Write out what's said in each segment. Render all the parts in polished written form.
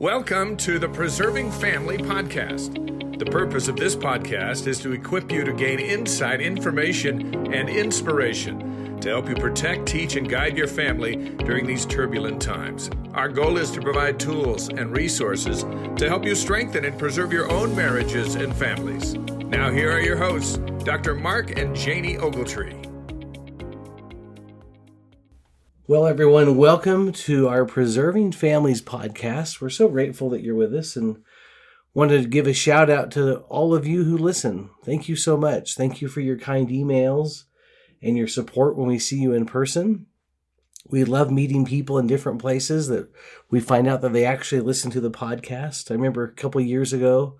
Welcome to the Preserving Family Podcast. The purpose of this podcast is to equip you to gain insight, information, and inspiration to help you protect, teach, and guide your family during these turbulent times. Our goal is to provide tools and resources to help you strengthen and preserve your own marriages and families. Now here are your hosts, Dr. Mark and Janie Ogletree. Well, everyone, welcome to our Preserving Families podcast. We're so grateful that you're with us and wanted to give a shout out to all of you who listen. Thank you so much. Thank you for your kind emails and your support when we see you in person. We love meeting people in different places that we find out that they actually listen to the podcast. I remember a couple of years ago,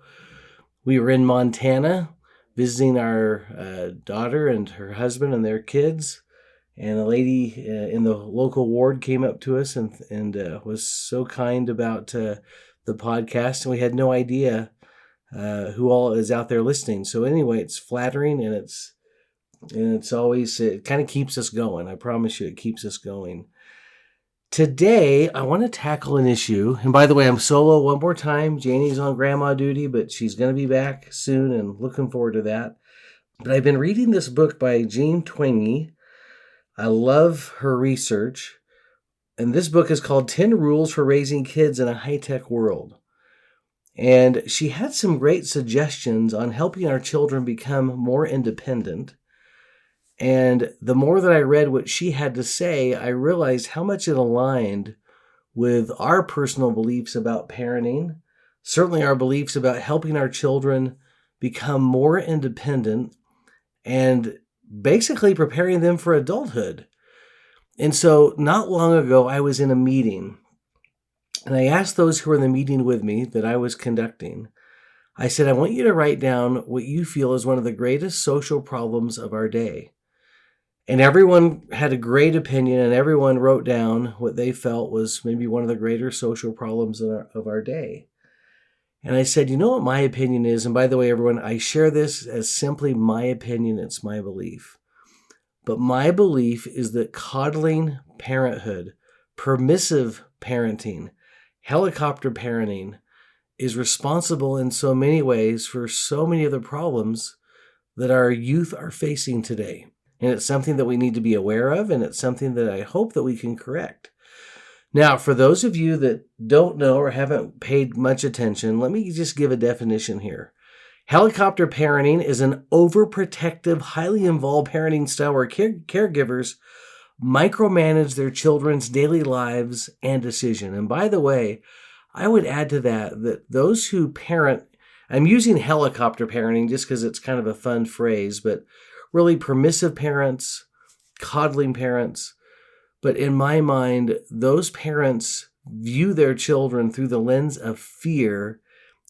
we were in Montana visiting our daughter and her husband and their kids. And a lady in the local ward came up to us and was so kind about the podcast. And we had no idea who all is out there listening. So anyway, it's flattering and it's always, it kind of keeps us going. I promise you, it keeps us going. Today, I want to tackle an issue. And by the way, I'm solo one more time. Janie's on grandma duty, but she's going to be back soon and looking forward to that. But I've been reading this book by Jean Twenge. I love her research, and this book is called 10 Rules for Raising Kids in a High-Tech World. And she had some great suggestions on helping our children become more independent. And the more that I read what she had to say, I realized how much it aligned with our personal beliefs about parenting, certainly our beliefs about helping our children become more independent and basically preparing them for adulthood. And so not long ago, I was in a meeting and I asked those who were in the meeting with me that I was conducting, I said, I want you to write down what you feel is one of the greatest social problems of our day. And everyone had a great opinion and everyone wrote down what they felt was maybe one of the greater social problems of our day. And I said, you know what my opinion is? And by the way, everyone, I share this as simply my opinion. It's my belief. But my belief is that coddling parenthood, permissive parenting, helicopter parenting is responsible in so many ways for so many of the problems that our youth are facing today. And it's something that we need to be aware of, and it's something that I hope that we can correct. Now, for those of you that don't know or haven't paid much attention, let me just give a definition here. Helicopter parenting is an overprotective, highly involved parenting style where caregivers micromanage their children's daily lives and decision. And by the way, I would add to that those who parent, I'm using helicopter parenting just because it's kind of a fun phrase, but really permissive parents, coddling parents. But in my mind, those parents view their children through the lens of fear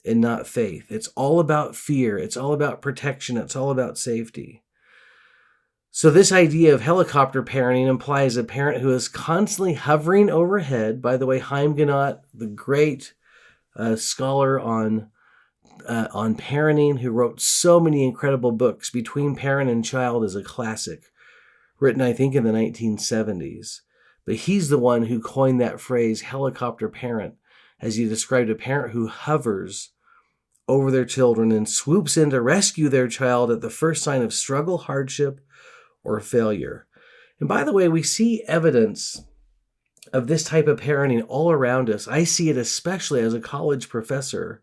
and not faith. It's all about fear. It's all about protection. It's all about safety. So this idea of helicopter parenting implies a parent who is constantly hovering overhead. By the way, Haim Ginott, the great scholar on parenting, who wrote so many incredible books. Between Parent and Child is a classic, written, I think, in the 1970s. But he's the one who coined that phrase, helicopter parent, as he described a parent who hovers over their children and swoops in to rescue their child at the first sign of struggle, hardship, or failure. And by the way, we see evidence of this type of parenting all around us. I see it especially as a college professor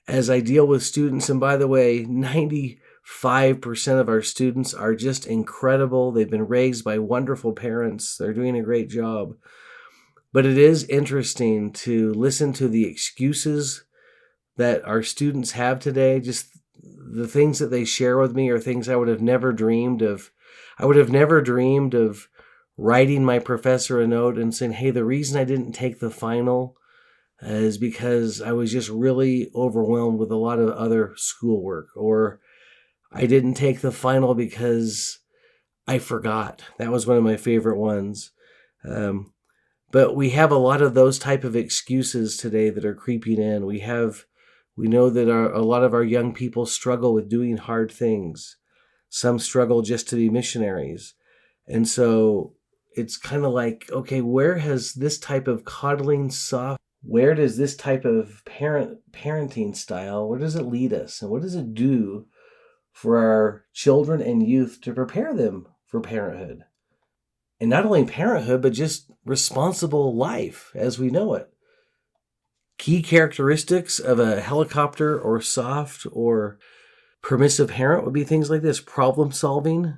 as I deal with students. And by the way, 95% of our students are just incredible. They've been raised by wonderful parents. They're doing a great job. But it is interesting to listen to the excuses that our students have today. Just the things that they share with me are things I would have never dreamed of. I would have never dreamed of writing my professor a note and saying, hey, the reason I didn't take the final is because I was just really overwhelmed with a lot of other schoolwork, or I didn't take the final because I forgot. That was one of my favorite ones. But we have a lot of those type of excuses today that are creeping in. We know that a lot of our young people struggle with doing hard things. Some struggle just to be missionaries. And so it's kind of like, okay, where has this type of coddling, soft where does this type of parenting style, where does it lead us? And what does it do for our children and youth to prepare them for parenthood? And not only parenthood, but just responsible life as we know it. Key characteristics of a helicopter or soft or permissive parent would be things like this: problem solving.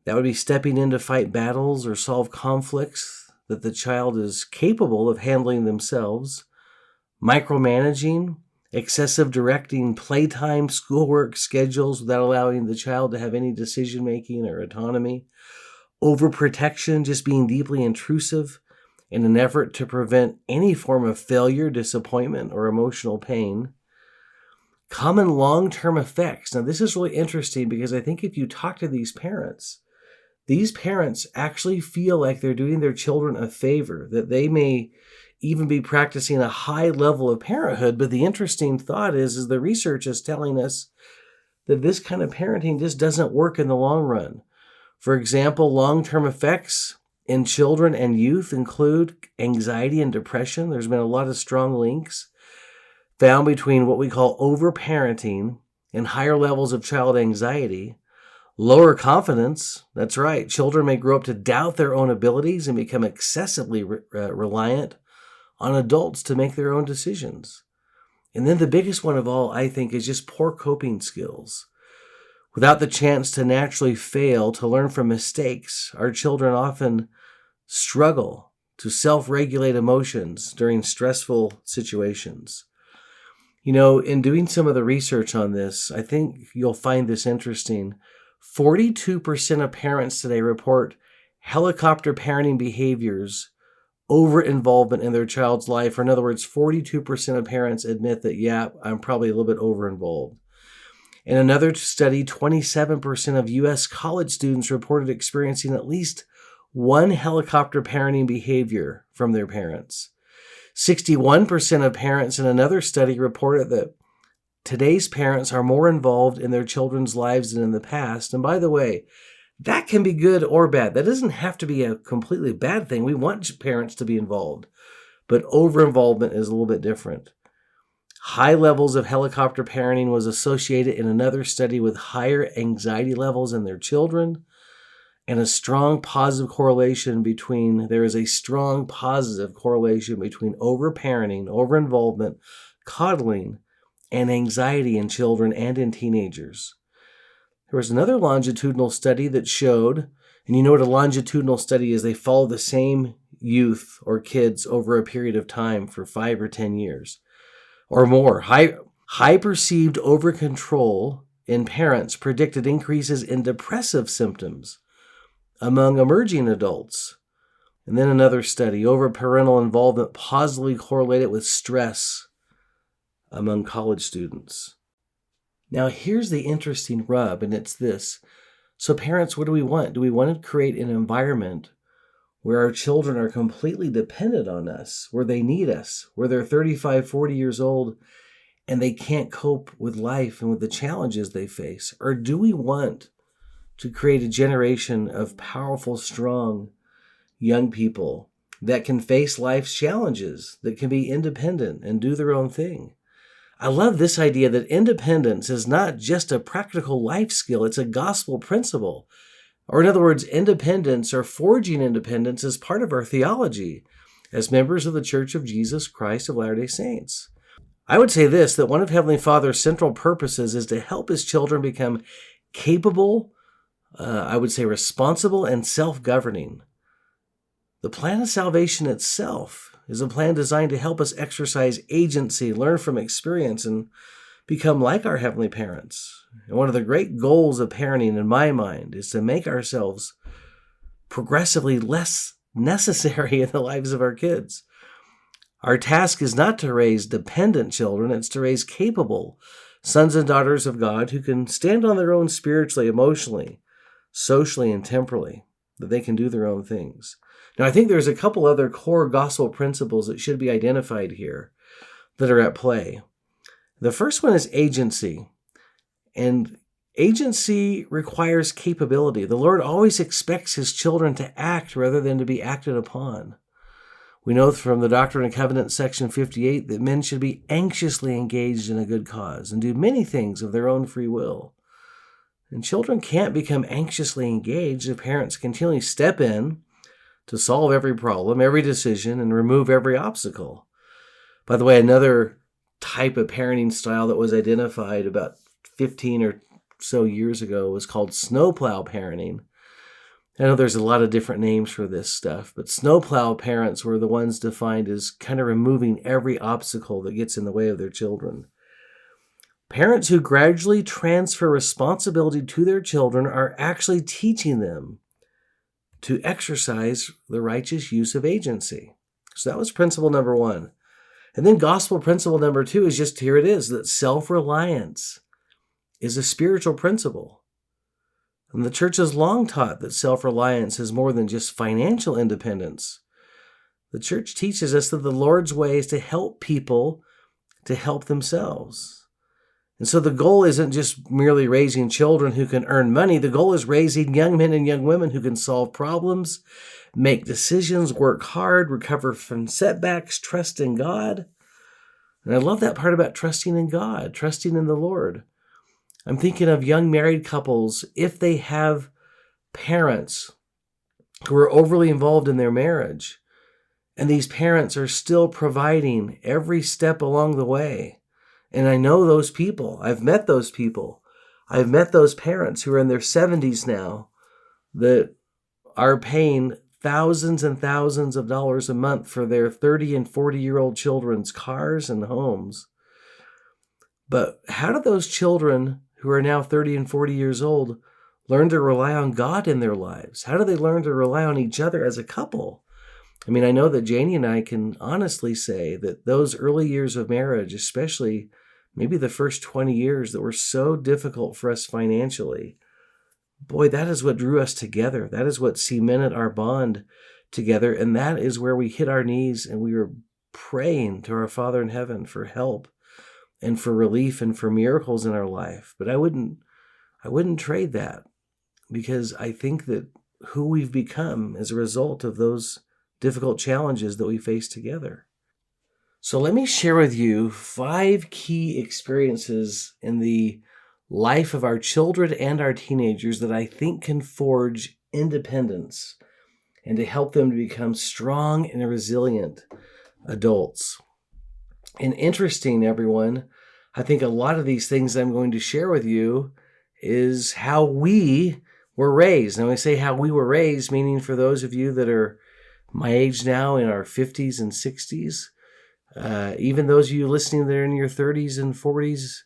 That would be stepping in to fight battles or solve conflicts that the child is capable of handling themselves. Micromanaging, excessive directing playtime, schoolwork schedules without allowing the child to have any decision-making or autonomy. Overprotection, just being deeply intrusive in an effort to prevent any form of failure, disappointment, or emotional pain. Common long-term effects. Now, this is really interesting because I think if you talk to these parents actually feel like they're doing their children a favor, that they may even be practicing a high level of parenthood. But the interesting thought is the research is telling us that this kind of parenting just doesn't work in the long run. For example, long-term effects in children and youth include anxiety and depression. There's been a lot of strong links found between what we call overparenting and higher levels of child anxiety. Lower confidence, that's right. Children may grow up to doubt their own abilities and become excessively reliant on adults to make their own decisions. And then the biggest one of all, I think, is just poor coping skills. Without the chance to naturally fail, to learn from mistakes, our children often struggle to self-regulate emotions during stressful situations. In doing some of the research on this, I think you'll find this interesting. 42% of parents today report helicopter parenting behaviors over-involvement in their child's life. Or in other words, 42% of parents admit that, yeah, I'm probably a little bit over-involved. In another study, 27% of U.S. college students reported experiencing at least one helicopter parenting behavior from their parents. 61% of parents in another study reported that today's parents are more involved in their children's lives than in the past. And by the way, that can be good or bad. That doesn't have to be a completely bad thing. We want parents to be involved, but over-involvement is a little bit different. High levels of helicopter parenting was associated in another study with higher anxiety levels in their children, and there is a strong positive correlation between over-parenting, over-involvement, coddling, and anxiety in children and in teenagers. There was another longitudinal study that showed, and you know what a longitudinal study is, they follow the same youth or kids over a period of time for 5 or 10 years or more. High perceived over-control in parents predicted increases in depressive symptoms among emerging adults. And then another study, over parental involvement positively correlated with stress among college students. Now, here's the interesting rub, and it's this. So parents, what do we want? Do we want to create an environment where our children are completely dependent on us, where they need us, where they're 35, 40 years old, and they can't cope with life and with the challenges they face? Or do we want to create a generation of powerful, strong young people that can face life's challenges, that can be independent and do their own thing? I love this idea that independence is not just a practical life skill, it's a gospel principle. Or in other words, independence or forging independence is part of our theology as members of the Church of Jesus Christ of Latter-day Saints. I would say this, that one of Heavenly Father's central purposes is to help His children become capable, I would say responsible and self-governing. The plan of salvation itself is a plan designed to help us exercise agency, learn from experience, and become like our heavenly parents. And one of the great goals of parenting, in my mind, is to make ourselves progressively less necessary in the lives of our kids. Our task is not to raise dependent children, it's to raise capable sons and daughters of God who can stand on their own spiritually, emotionally, socially, and temporally, that they can do their own things. Now, I think there's a couple other core gospel principles that should be identified here that are at play. The first one is agency. And agency requires capability. The Lord always expects His children to act rather than to be acted upon. We know from the Doctrine and Covenants, section 58, that men should be anxiously engaged in a good cause and do many things of their own free will. And children can't become anxiously engaged if parents continually step in to solve every problem, every decision, and remove every obstacle. By the way, another type of parenting style that was identified about 15 or so years ago was called snowplow parenting. I know there's a lot of different names for this stuff, but snowplow parents were the ones defined as kind of removing every obstacle that gets in the way of their children. Parents who gradually transfer responsibility to their children are actually teaching them to exercise the righteous use of agency. So that was principle number 1. And then gospel principle number 2 is just, here it is, that self-reliance is a spiritual principle. And the church has long taught that self-reliance is more than just financial independence. The church teaches us that the Lord's way is to help people to help themselves. And so the goal isn't just merely raising children who can earn money. The goal is raising young men and young women who can solve problems, make decisions, work hard, recover from setbacks, trust in God. And I love that part about trusting in God, trusting in the Lord. I'm thinking of young married couples, if they have parents who are overly involved in their marriage, and these parents are still providing every step along the way. And I know those people. I've met those people. I've met those parents who are in their 70s now that are paying thousands and thousands of dollars a month for their 30 and 40-year-old children's cars and homes. But how do those children who are now 30 and 40 years old learn to rely on God in their lives? How do they learn to rely on each other as a couple? I mean, I know that Janie and I can honestly say that those early years of marriage, especially maybe the first 20 years that were so difficult for us financially, boy, that is what drew us together. That is what cemented our bond together. And that is where we hit our knees and we were praying to our Father in heaven for help and for relief and for miracles in our life. But I wouldn't trade that, because I think that who we've become as a result of those difficult challenges that we face together. So let me share with you 5 key experiences in the life of our children and our teenagers that I think can forge independence and to help them to become strong and resilient adults. And interesting, everyone, I think a lot of these things I'm going to share with you is how we were raised. And when I say how we were raised, meaning for those of you that are my age now, in our 50s and 60s, even those of you listening that are in your 30s and 40s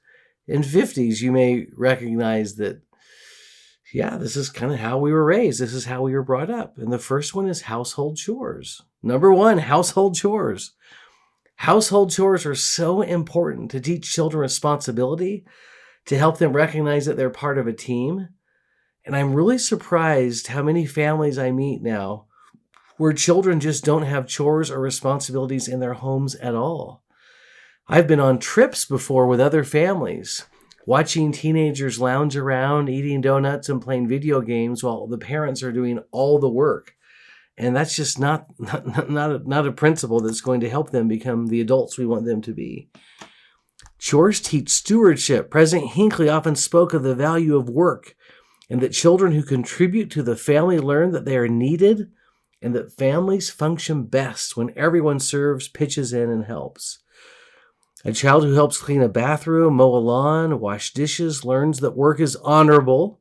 and 50s, you may recognize that, yeah, this is kind of how we were raised. This is how we were brought up. And the first one is household chores. Number 1, household chores. Household chores are so important to teach children responsibility, to help them recognize that they're part of a team. And I'm really surprised how many families I meet now where children just don't have chores or responsibilities in their homes at all. I've been on trips before with other families, watching teenagers lounge around, eating donuts and playing video games while the parents are doing all the work. And that's just not a principle that's going to help them become the adults we want them to be. Chores teach stewardship. President Hinckley often spoke of the value of work and that children who contribute to the family learn that they are needed and that families function best when everyone serves, pitches in, and helps. A child who helps clean a bathroom, mow a lawn, wash dishes learns that work is honorable,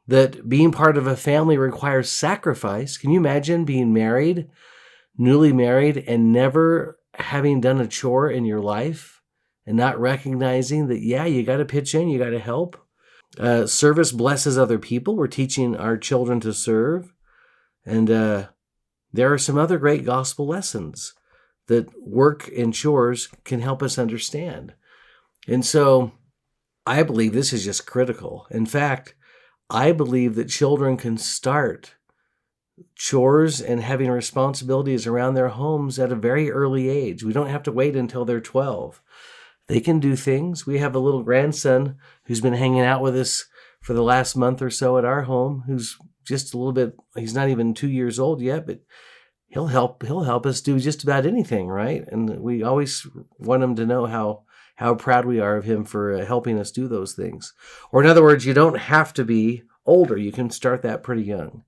that being part of a family requires sacrifice. Can you imagine being married, newly married, and never having done a chore in your life and not recognizing that, yeah, you got to pitch in, you got to help? Service blesses other people. We're teaching our children to serve. And there are some other great gospel lessons that work and chores can help us understand. And so I believe this is just critical. In fact, I believe that children can start chores and having responsibilities around their homes at a very early age. We don't have to wait until they're 12. They can do things. We have a little grandson who's been hanging out with us for the last month or so at our home, who's just a little bit, he's not even 2 years old yet, but He'll help us do just about anything, right? And we always want him to know how proud we are of him for helping us do those things. Or in other words, you don't have to be older. You can start that pretty young.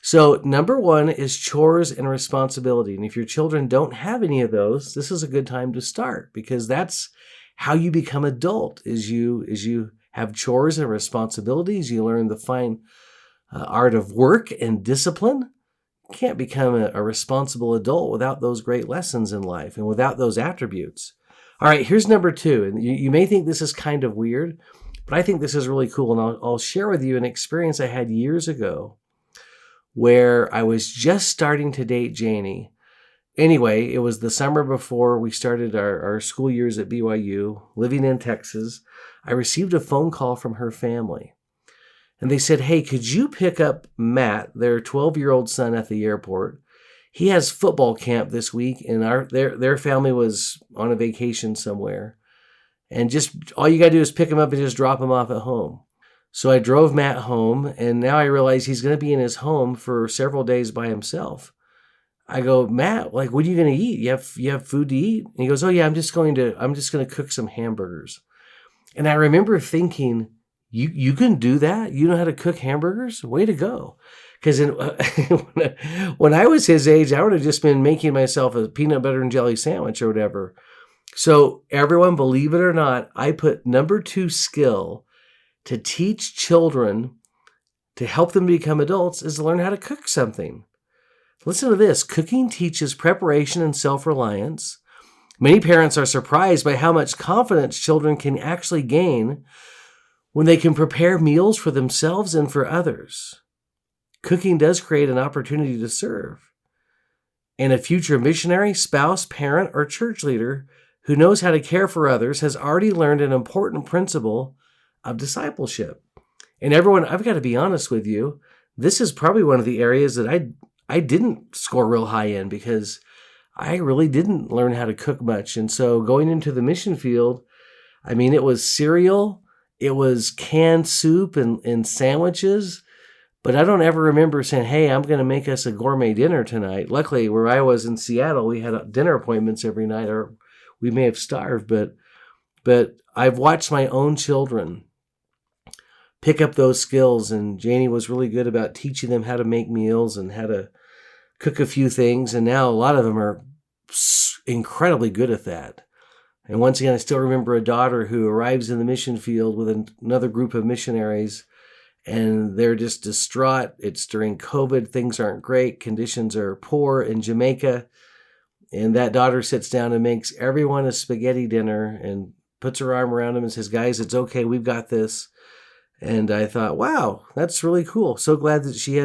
So number one is chores and responsibility. And if your children don't have any of those, this is a good time to start, because that's how you become adult, is you have chores and responsibilities. You learn the fine art of work and discipline. You can't become a responsible adult without those great lessons in life and without those attributes. All right, here's number two. And you may think this is kind of weird, but I think this is really cool. And I'll share with you an experience I had years ago where I was just starting to date Janie. Anyway, it was the summer before we started our school years at BYU, living in Texas. I received a phone call from her family. And they said, hey, could you pick up Matt, their 12-year-old son, at the airport? He has football camp this week, and their family was on a vacation somewhere. And just all you got to do is pick him up and just drop him off at home. So I drove Matt home, and now I realize he's going to be in his home for several days by himself. I go, Matt, like, what are you going to eat? You have food to eat? And he goes, oh yeah, I'm just going to cook some hamburgers. And I remember thinking, you can do that? You know how to cook hamburgers? Way to go. Because when I was his age, I would have just been making myself a peanut butter and jelly sandwich or whatever. So everyone, believe it or not, I put number 2 skill to teach children to help them become adults is to learn how to cook something. Listen to this. Cooking teaches preparation and self-reliance. Many parents are surprised by how much confidence children can actually gain when they can prepare meals for themselves and for others. Cooking does create an opportunity to serve. And a future missionary, spouse, parent, or church leader who knows how to care for others has already learned an important principle of discipleship. And everyone, I've got to be honest with you, this is probably one of the areas that I didn't score real high in, because I really didn't learn how to cook much. And so going into the mission field, I mean, it was cereal, it was canned soup and sandwiches, but I don't ever remember saying, hey, I'm going to make us a gourmet dinner tonight. Luckily, where I was in Seattle, we had dinner appointments every night, or we may have starved, but I've watched my own children pick up those skills, and Janie was really good about teaching them how to make meals and how to cook a few things, and now a lot of them are incredibly good at that. And once again, I still remember a daughter who arrives in the mission field with another group of missionaries, and they're just distraught. It's during COVID. Things aren't great. Conditions are poor in Jamaica. And that daughter sits down and makes everyone a spaghetti dinner and puts her arm around them and says, guys, it's okay. We've got this. And I thought, wow, that's really cool. So glad that she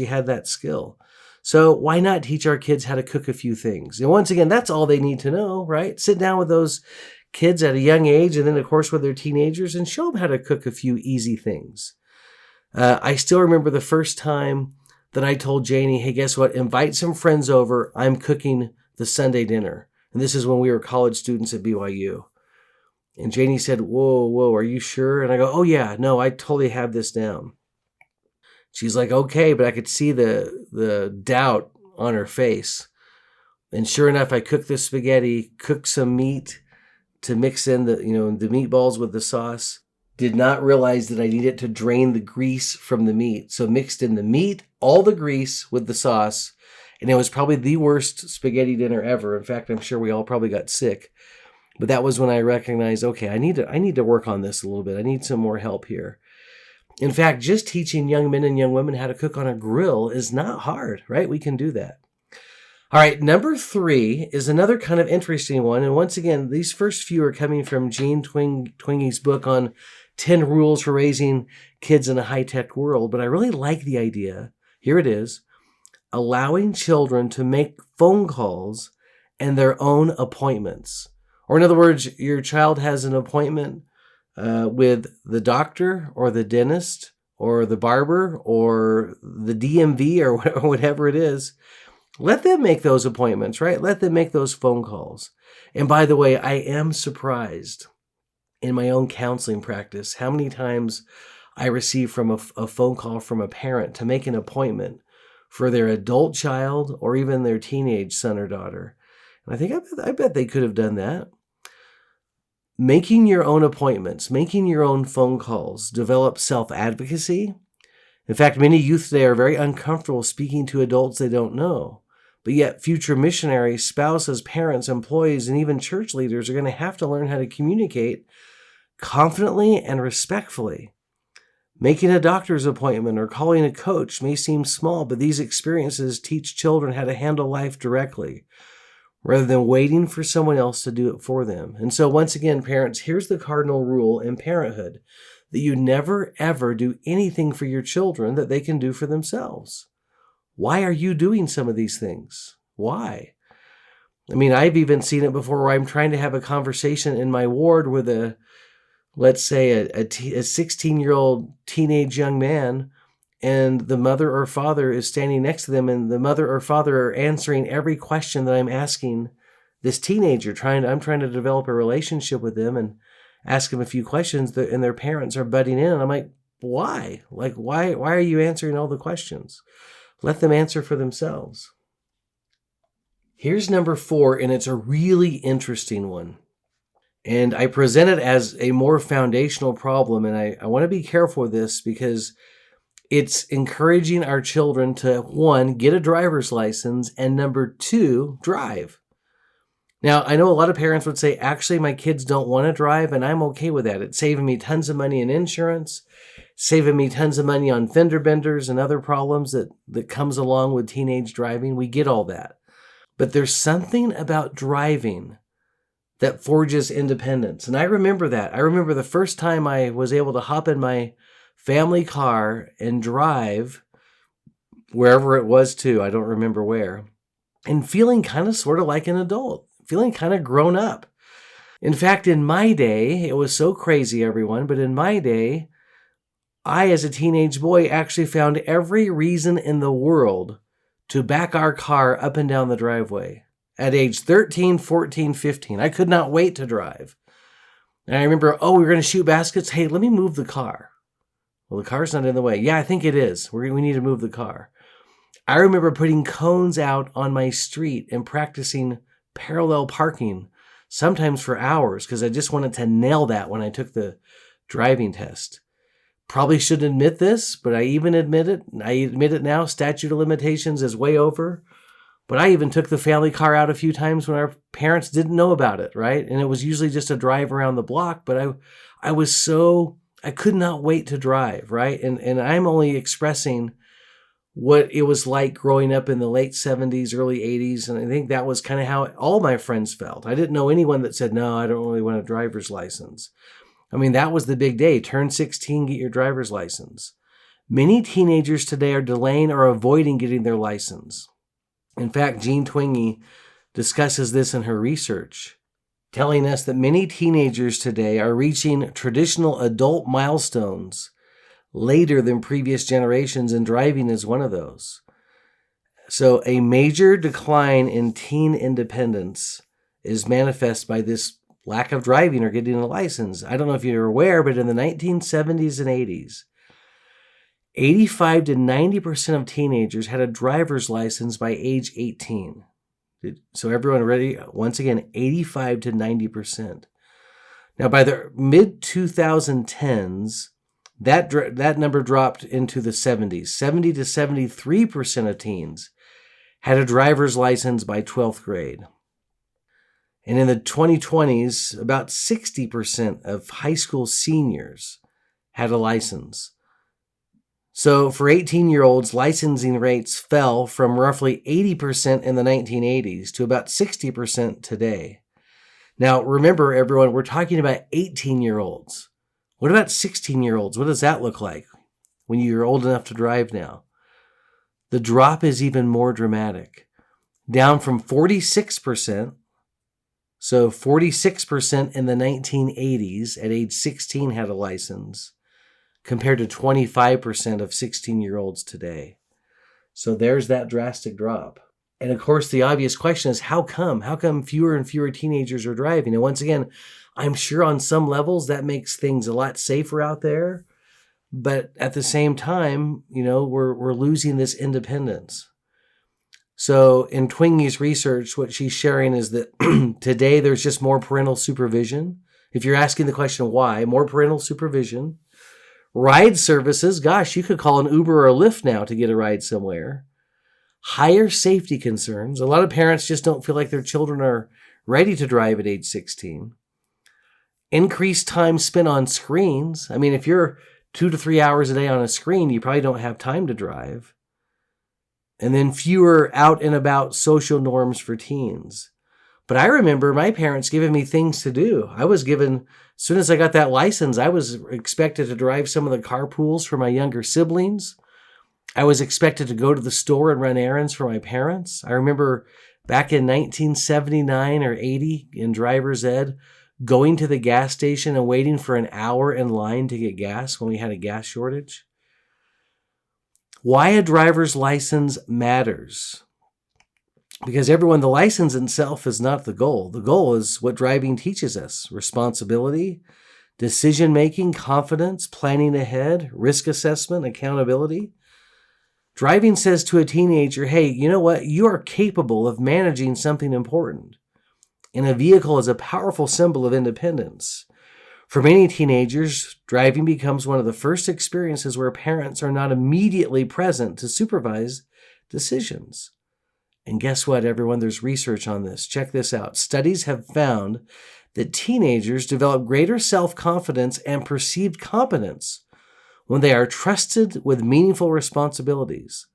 had that skill. So why not teach our kids how to cook a few things? And once again, that's all they need to know, right? Sit down with those kids at a young age, and then, of course, with their teenagers, and show them how to cook a few easy things. I still remember the first time that I told Janie, hey, guess what? Invite some friends over. I'm cooking the Sunday dinner. And this is when we were college students at BYU. And Janie said, whoa, are you sure? And I go, oh, yeah, no, I totally have this down. She's like, okay, but I could see the doubt on her face. And sure enough, I cooked the spaghetti, cooked some meat to mix in the meatballs with the sauce. Did not realize that I needed to drain the grease from the meat. So mixed in the meat, all the grease with the sauce. And it was probably the worst spaghetti dinner ever. In fact, I'm sure we all probably got sick. But that was when I recognized, okay, I need to work on this a little bit. I need some more help here. In fact, just teaching young men and young women how to cook on a grill is not hard, right? We can do that. All right, number 3 is another kind of interesting one. And once again, these first few are coming from Gene Twinge's book on 10 rules for raising kids in a high-tech world. But I really like the idea. Here it is. Allowing children to make phone calls and their own appointments. Or in other words, your child has an appointment with the doctor or the dentist or the barber or the DMV or whatever it is. Let them make those appointments, right? Let them make those phone calls. And by the way, I am surprised in my own counseling practice how many times I receive from a phone call from a parent to make an appointment for their adult child or even their teenage son or daughter. And I bet they could have done that. Making your own appointments, making your own phone calls, develop self-advocacy. In fact, many youth today are very uncomfortable speaking to adults they don't know. But yet future missionaries, spouses, parents, employees, and even church leaders are going to have to learn how to communicate confidently and respectfully. Making a doctor's appointment or calling a coach may seem small, but these experiences teach children how to handle life directly, rather than waiting for someone else to do it for them. And so once again, parents, here's the cardinal rule in parenthood, that you never, ever do anything for your children that they can do for themselves. Why are you doing some of these things? Why? I mean, I've even seen it before where I'm trying to have a conversation in my ward with let's say a 16-year-old teenage young man, and the mother or father is standing next to them, and the mother or father are answering every question that I'm asking this teenager. I'm trying to develop a relationship with them and ask them a few questions, and their parents are butting in. And I'm like, why? Why are you answering all the questions? Let them answer for themselves. Here's number 4, and it's a really interesting one. And I present it as a more foundational problem, and I want to be careful with this because it's encouraging our children to, 1, get a driver's license, and number 2, drive. Now, I know a lot of parents would say, actually, my kids don't want to drive, and I'm okay with that. It's saving me tons of money in insurance, saving me tons of money on fender benders and other problems that comes along with teenage driving. We get all that. But there's something about driving that forges independence. And I remember that. I remember the first time I was able to hop in my family car and drive wherever it was to, I don't remember where, and feeling kind of sort of like an adult, feeling kind of grown up. In fact, in my day, it was so crazy, everyone, but in my day, I, as a teenage boy, actually found every reason in the world to back our car up and down the driveway. At age 13, 14, 15, I could not wait to drive. And I remember, we were going to shoot baskets. Hey, let me move the car. Well, the car's not in the way. Yeah, I think it is. We need to move the car. I remember putting cones out on my street and practicing parallel parking, sometimes for hours, because I just wanted to nail that when I took the driving test. Probably shouldn't admit this, but I even admit it. I admit it now. Statute of limitations is way over. But I even took the family car out a few times when our parents didn't know about it, right? And it was usually just a drive around the block, but I could not wait to drive, right? And I'm only expressing what it was like growing up in the late 70s, early 80s. And I think that was kind of how all my friends felt. I didn't know anyone that said, no, I don't really want a driver's license. I mean, that was the big day. Turn 16, get your driver's license. Many teenagers today are delaying or avoiding getting their license. In fact, Jean Twenge discusses this in her research, telling us that many teenagers today are reaching traditional adult milestones later than previous generations, and driving is one of those. So a major decline in teen independence is manifest by this lack of driving or getting a license. I don't know if you're aware, but in the 1970s and 80s, 85 to 90% of teenagers had a driver's license by age 18. So everyone ready? Once again, 85 to 90%. Now, by the mid-2010s, that number dropped into the 70s. 70 to 73% of teens had a driver's license by 12th grade. And in the 2020s, about 60% of high school seniors had a license. So for 18-year-olds, licensing rates fell from roughly 80% in the 1980s to about 60% today. Now, remember, everyone, we're talking about 18-year-olds. What about 16-year-olds? What does that look like when you're old enough to drive now? The drop is even more dramatic, down from 46%. So 46% in the 1980s at age 16 had a license, compared to 25% of 16-year-olds today. So there's that drastic drop. And of course, the obvious question is, how come? How come fewer and fewer teenagers are driving? And once again, I'm sure on some levels that makes things a lot safer out there. But at the same time, we're losing this independence. So in Twingy's research, what she's sharing is that today there's just more parental supervision. If you're asking the question why, more parental supervision. Ride services, gosh, you could call an Uber or a Lyft now to get a ride somewhere. Higher safety concerns. A lot of parents just don't feel like their children are ready to drive at age 16. Increased time spent on screens. I mean, if you're 2 to 3 hours a day on a screen, you probably don't have time to drive. And then fewer out and about social norms for teens. But I remember my parents giving me things to do. As soon as I got that license, I was expected to drive some of the carpools for my younger siblings. I was expected to go to the store and run errands for my parents. I remember back in 1979 or 80 in driver's ed, going to the gas station and waiting for an hour in line to get gas when we had a gas shortage. Why a driver's license matters. Because the license itself is not the goal. The goal is what driving teaches us. Responsibility, decision-making, confidence, planning ahead, risk assessment, accountability. Driving says to a teenager, hey, you know what? You are capable of managing something important. And a vehicle is a powerful symbol of independence. For many teenagers, driving becomes one of the first experiences where parents are not immediately present to supervise decisions. And guess what, everyone? There's research on this. Check this out. Studies have found that teenagers develop greater self-confidence and perceived competence when they are trusted with meaningful responsibilities.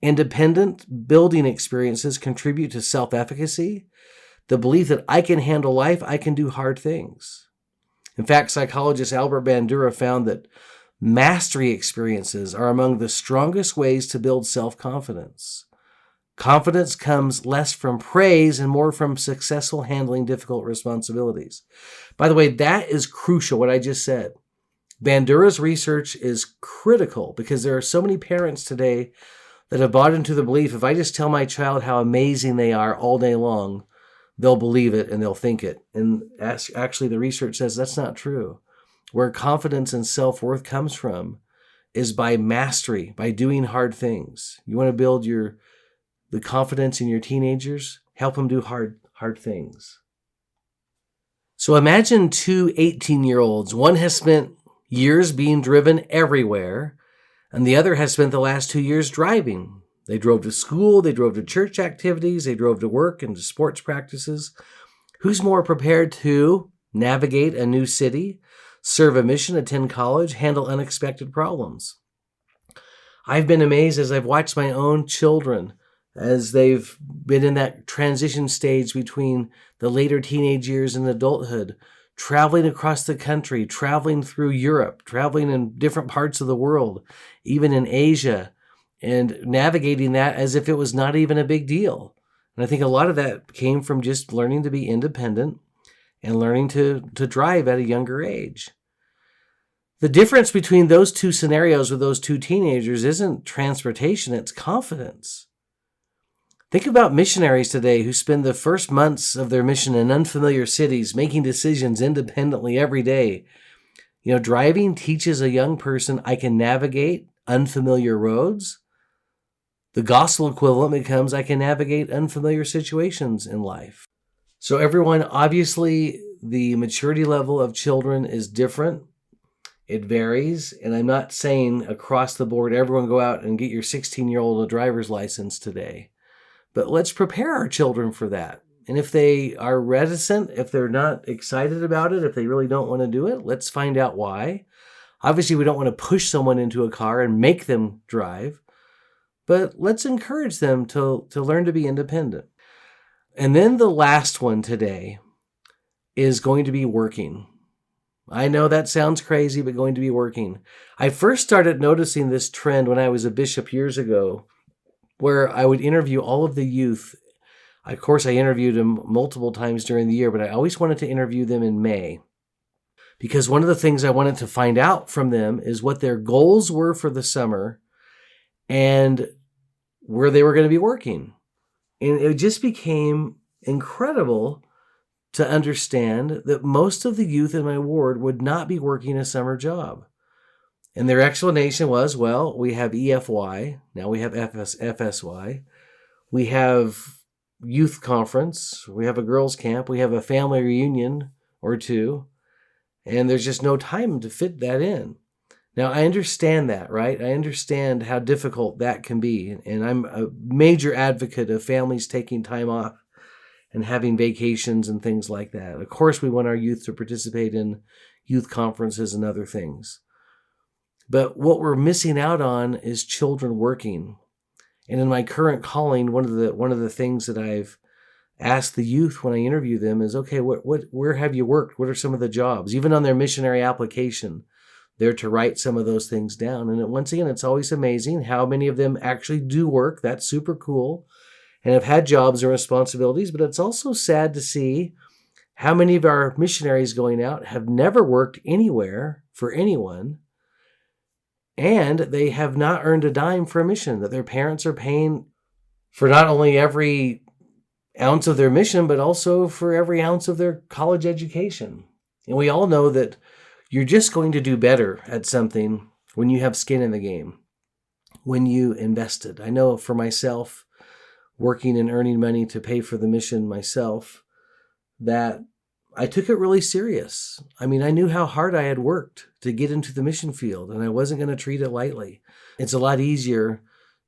Independent building experiences contribute to self-efficacy, the belief that I can handle life, I can do hard things. In fact, psychologist Albert Bandura found that mastery experiences are among the strongest ways to build self-confidence. Confidence comes less from praise and more from successful handling difficult responsibilities. By the way, that is crucial, what I just said. Bandura's research is critical because there are so many parents today that have bought into the belief, if I just tell my child how amazing they are all day long, they'll believe it and they'll think it. And actually, the research says that's not true. Where confidence and self-worth comes from is by mastery, by doing hard things. You want to build the confidence in your teenagers? Help them do hard things. So imagine two 18-year-olds. One has spent years being driven everywhere, and the other has spent the last 2 years driving. They drove to school, they drove to church activities, they drove to work and to sports practices. Who's more prepared to navigate a new city, serve a mission, attend college, handle unexpected problems? I've been amazed as I've watched my own children as they've been in that transition stage between the later teenage years and adulthood, traveling across the country, traveling through Europe, traveling in different parts of the world, even in Asia, and navigating that as if it was not even a big deal. And I think a lot of that came from just learning to be independent and learning to drive at a younger age. The difference between those two scenarios with those two teenagers isn't transportation, it's confidence. Think about missionaries today who spend the first months of their mission in unfamiliar cities, making decisions independently every day. Driving teaches a young person, I can navigate unfamiliar roads. The gospel equivalent becomes, I can navigate unfamiliar situations in life. So everyone, obviously, the maturity level of children is different. It varies. And I'm not saying across the board, everyone go out and get your 16-year-old a driver's license today. But let's prepare our children for that. And if they are reticent, if they're not excited about it, if they really don't want to do it, let's find out why. Obviously, we don't want to push someone into a car and make them drive, but let's encourage them to learn to be independent. And then the last one today is going to be working. I know that sounds crazy, but going to be working. I first started noticing this trend when I was a bishop years ago, where I would interview all of the youth. Of course, I interviewed them multiple times during the year, but I always wanted to interview them in May. Because one of the things I wanted to find out from them is what their goals were for the summer and where they were going to be working. And it just became incredible to understand that most of the youth in my ward would not be working a summer job. And their explanation was, well, we have EFY, now we have FSY, we have youth conference, we have a girls' camp, we have a family reunion or two, and there's just no time to fit that in. Now, I understand that, right? I understand how difficult that can be, and I'm a major advocate of families taking time off and having vacations and things like that. Of course, we want our youth to participate in youth conferences and other things. But what we're missing out on is children working. And in my current calling, one of the things that I've asked the youth when I interview them is, okay, where have you worked? What are some of the jobs? Even on their missionary application, they're to write some of those things down. And once again, it's always amazing how many of them actually do work. That's super cool. And have had jobs and responsibilities. But it's also sad to see how many of our missionaries going out have never worked anywhere for anyone. And they have not earned a dime for a mission, that their parents are paying for not only every ounce of their mission, but also for every ounce of their college education. And we all know that you're just going to do better at something when you have skin in the game, when you invested. I know for myself, working and earning money to pay for the mission myself, that I took it really serious. I mean, I knew how hard I had worked to get into the mission field, and I wasn't going to treat it lightly. It's a lot easier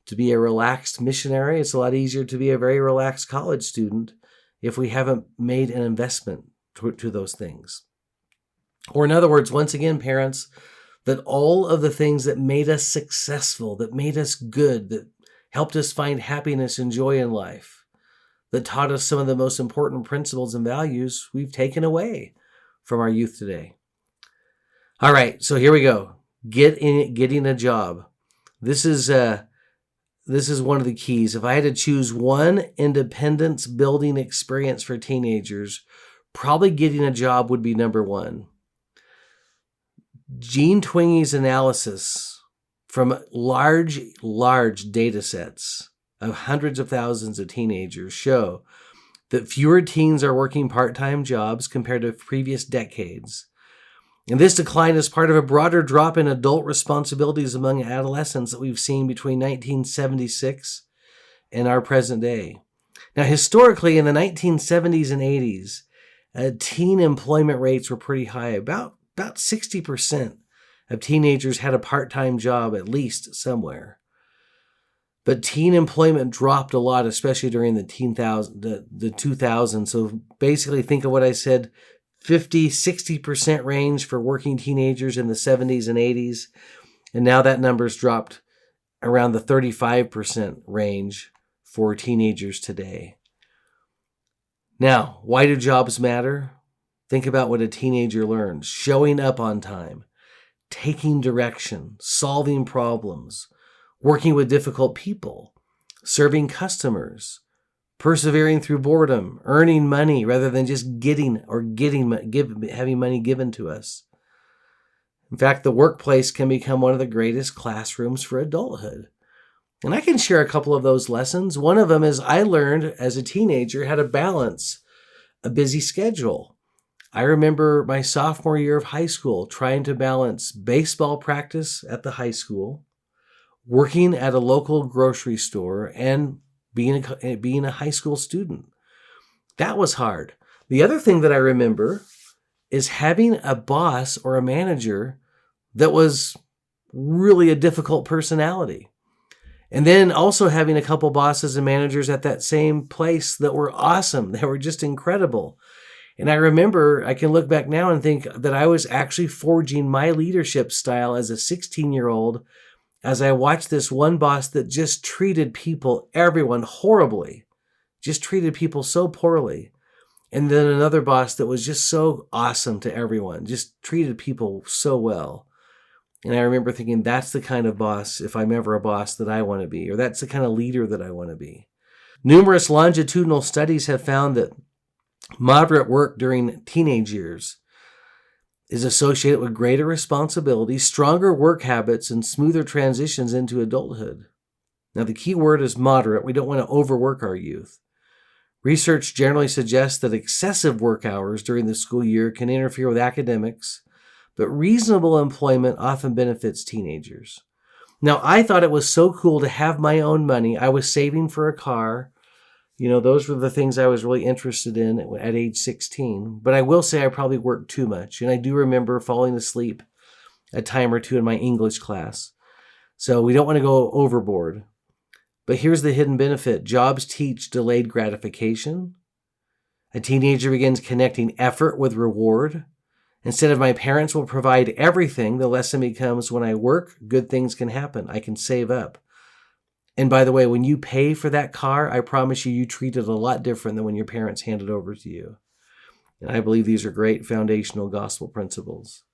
to be a relaxed missionary. It's a lot easier to be a very relaxed college student if we haven't made an investment to those things. Or in other words, once again, parents, that all of the things that made us successful, that made us good, that helped us find happiness and joy in life, that taught us some of the most important principles and values, we've taken away from our youth today. All right, so here we go. Getting a job. This is one of the keys. If I had to choose one independence building experience for teenagers, probably getting a job would be number one. Gene Twinge's analysis from large data sets of hundreds of thousands of teenagers show that fewer teens are working part-time jobs compared to previous decades. And this decline is part of a broader drop in adult responsibilities among adolescents that we've seen between 1976 and our present day. Now, historically, in the 1970s and 80s, teen employment rates were pretty high. About 60% of teenagers had a part-time job at least somewhere. But teen employment dropped a lot, especially during the 2000s. So basically, think of what I said, 50-60% range for working teenagers in the 70s and 80s. And now that number's dropped around the 35% range for teenagers today. Now, why do jobs matter? Think about what a teenager learns. Showing up on time, taking direction, solving problems, working with difficult people, serving customers, persevering through boredom, earning money rather than just having money given to us. In fact, the workplace can become one of the greatest classrooms for adulthood. And I can share a couple of those lessons. One of them is I learned as a teenager how to balance a busy schedule. I remember my sophomore year of high school trying to balance baseball practice at the high school, working at a local grocery store, and being a high school student. That was hard. The other thing that I remember is having a boss or a manager that was really a difficult personality. And then also having a couple bosses and managers at that same place that were awesome. They were just incredible. And I remember, I can look back now and think that I was actually forging my leadership style as a 16-year-old as I watched this one boss that just treated everyone horribly, just treated people so poorly. And then another boss that was just so awesome to everyone, just treated people so well. And I remember thinking, that's the kind of boss, if I'm ever a boss, that I want to be, or that's the kind of leader that I want to be. Numerous longitudinal studies have found that moderate work during teenage years is associated with greater responsibility, stronger work habits, and smoother transitions into adulthood. Now, the key word is moderate. We don't want to overwork our youth. Research generally suggests that excessive work hours during the school year can interfere with academics, but reasonable employment often benefits teenagers. Now, I thought it was so cool to have my own money. I was saving for a car. Those were the things I was really interested in at age 16. But I will say I probably worked too much. And I do remember falling asleep a time or two in my English class. So we don't want to go overboard. But here's the hidden benefit. Jobs teach delayed gratification. A teenager begins connecting effort with reward. Instead of my parents will provide everything, the lesson becomes when I work, good things can happen. I can save up. And by the way, when you pay for that car, I promise you treat it a lot different than when your parents hand it over to you. And I believe these are great foundational gospel principles.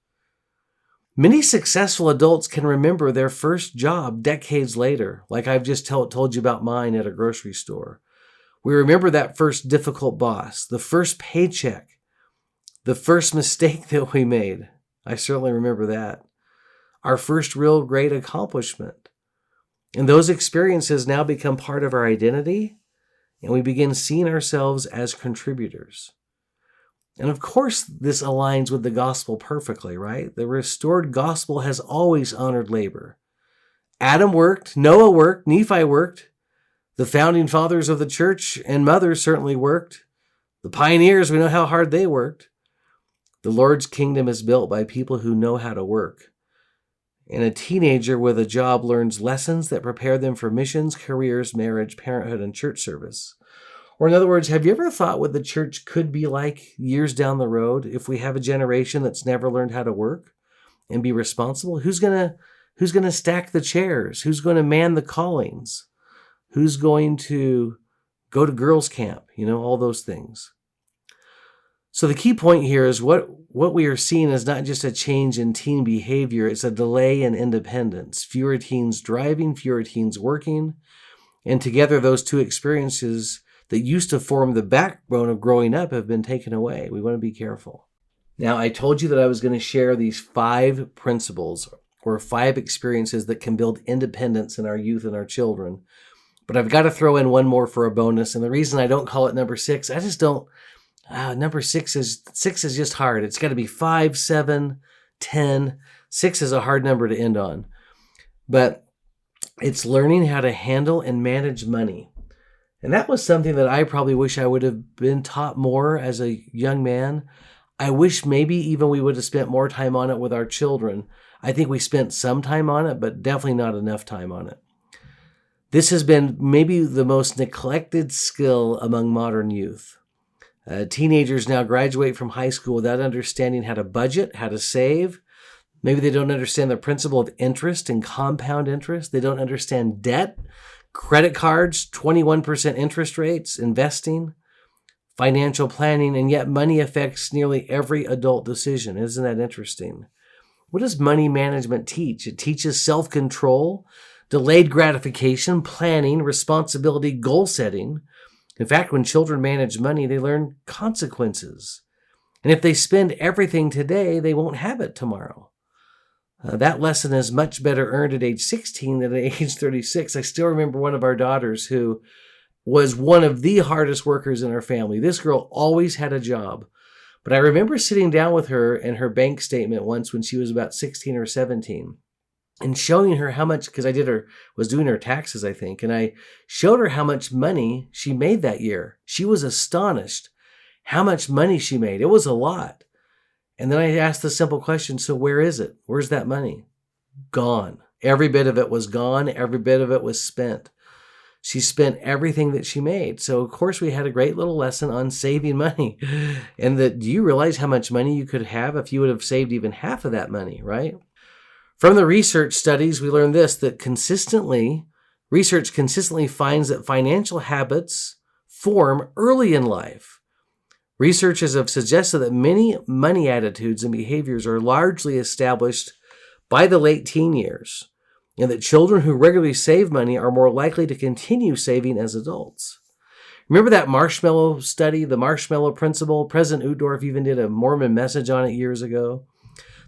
Many successful adults can remember their first job decades later, like I've just told you about mine at a grocery store. We remember that first difficult boss, the first paycheck, the first mistake that we made. I certainly remember that. Our first real great accomplishment. And those experiences now become part of our identity, and we begin seeing ourselves as contributors. And of course, this aligns with the gospel perfectly, right? The restored gospel has always honored labor. Adam worked, Noah worked, Nephi worked. The founding fathers of the church and mothers certainly worked. The pioneers, we know how hard they worked. The Lord's kingdom is built by people who know how to work. And a teenager with a job learns lessons that prepare them for missions, careers, marriage, parenthood, and church service. Or in other words, have you ever thought what the church could be like years down the road if we have a generation that's never learned how to work and be responsible? Who's gonna stack the chairs? Who's going to man the callings? Who's going to go to girls' camp? All those things. So the key point here is what we are seeing is not just a change in teen behavior, it's a delay in independence. Fewer teens driving, fewer teens working, and together those two experiences that used to form the backbone of growing up have been taken away. We want to be careful. Now, I told you that I was going to share these 5 principles or 5 experiences that can build independence in our youth and our children. But I've got to throw in one more for a bonus. And the reason I don't call it number 6, I just don't. Number 6 is just hard. It's got to be 5, 7, 10. 6 is a hard number to end on. But it's learning how to handle and manage money. And that was something that I probably wish I would have been taught more as a young man. I wish maybe even we would have spent more time on it with our children. I think we spent some time on it, but definitely not enough time on it. This has been maybe the most neglected skill among modern youth. Teenagers now graduate from high school without understanding how to budget, how to save. Maybe they don't understand the principle of interest and compound interest. They don't understand debt, credit cards, 21% interest rates, investing, financial planning, and yet money affects nearly every adult decision. Isn't that interesting? What does money management teach? It teaches self-control, delayed gratification, planning, responsibility, goal setting. In fact, when children manage money, they learn consequences. And if they spend everything today, they won't have it tomorrow. That lesson is much better earned at age 16 than at age 36. I still remember one of our daughters who was one of the hardest workers in our family. This girl always had a job. But I remember sitting down with her and her bank statement once when she was about 16 or 17. And showing her how much, because was doing her taxes, I think, and I showed her how much money she made that year. She was astonished how much money she made. It was a lot. And then I asked the simple question, so where is it? Where's that money? Gone. Every bit of it was gone. Every bit of it was spent. She spent everything that she made. So, of course, we had a great little lesson on saving money. And do you realize how much money you could have if you would have saved even half of that money, right? From the research studies, we learned this, that research consistently finds that financial habits form early in life. Researchers have suggested that many money attitudes and behaviors are largely established by the late teen years, and that children who regularly save money are more likely to continue saving as adults. Remember that marshmallow study, the marshmallow principle? President Uchtdorf even did a Mormon message on it years ago.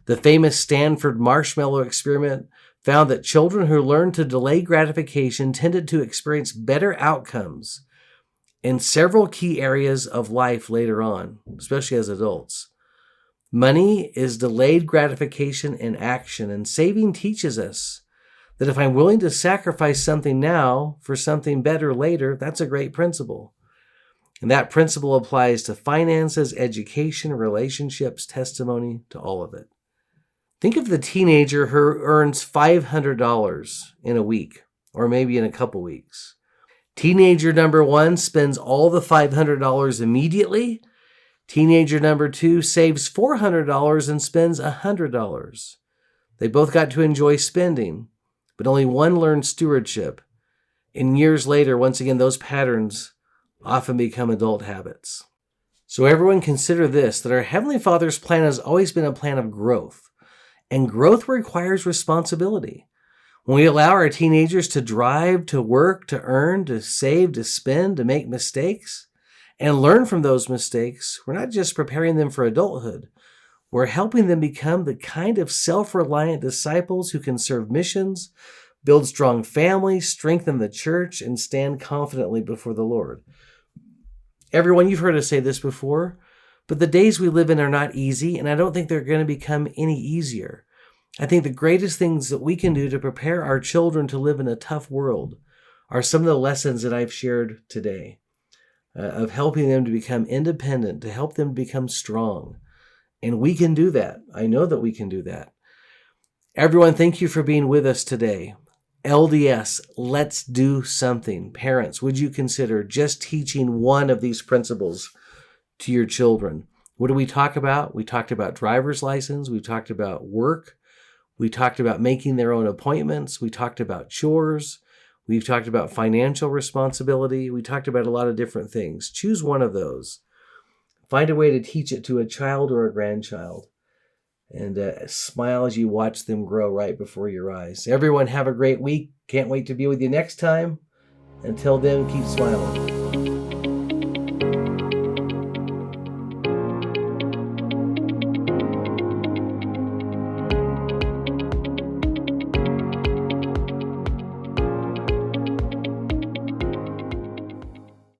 The famous Stanford marshmallow experiment found that children who learned to delay gratification tended to experience better outcomes in several key areas of life later on, especially as adults. Money is delayed gratification in action, and saving teaches us that if I'm willing to sacrifice something now for something better later, that's a great principle. And that principle applies to finances, education, relationships, testimony, to all of it. Think of the teenager who earns $500 in a week, or maybe in a couple weeks. Teenager number one spends all the $500 immediately. Teenager number two saves $400 and spends $100. They both got to enjoy spending, but only one learned stewardship. And years later, once again, those patterns often become adult habits. So everyone consider this, that our Heavenly Father's plan has always been a plan of growth. And growth requires responsibility. When we allow our teenagers to drive, to work, to earn, to save, to spend, to make mistakes, and learn from those mistakes, we're not just preparing them for adulthood. We're helping them become the kind of self-reliant disciples who can serve missions, build strong families, strengthen the church, and stand confidently before the Lord. Everyone, you've heard us say this before, but the days we live in are not easy, and I don't think they're going to become any easier. I think the greatest things that we can do to prepare our children to live in a tough world are some of the lessons that I've shared today, of helping them to become independent, to help them become strong. And we can do that. I know that we can do that. Everyone, thank you for being with us today. LDS, let's do something. Parents, would you consider just teaching one of these principles to your children? What do we talk about? We talked about driver's license. We talked about work. We talked about making their own appointments. We talked about chores. We've talked about financial responsibility. We talked about a lot of different things. Choose one of those. Find a way to teach it to a child or a grandchild. And smile as you watch them grow right before your eyes. Everyone, have a great week. Can't wait to be with you next time. Until then, keep smiling.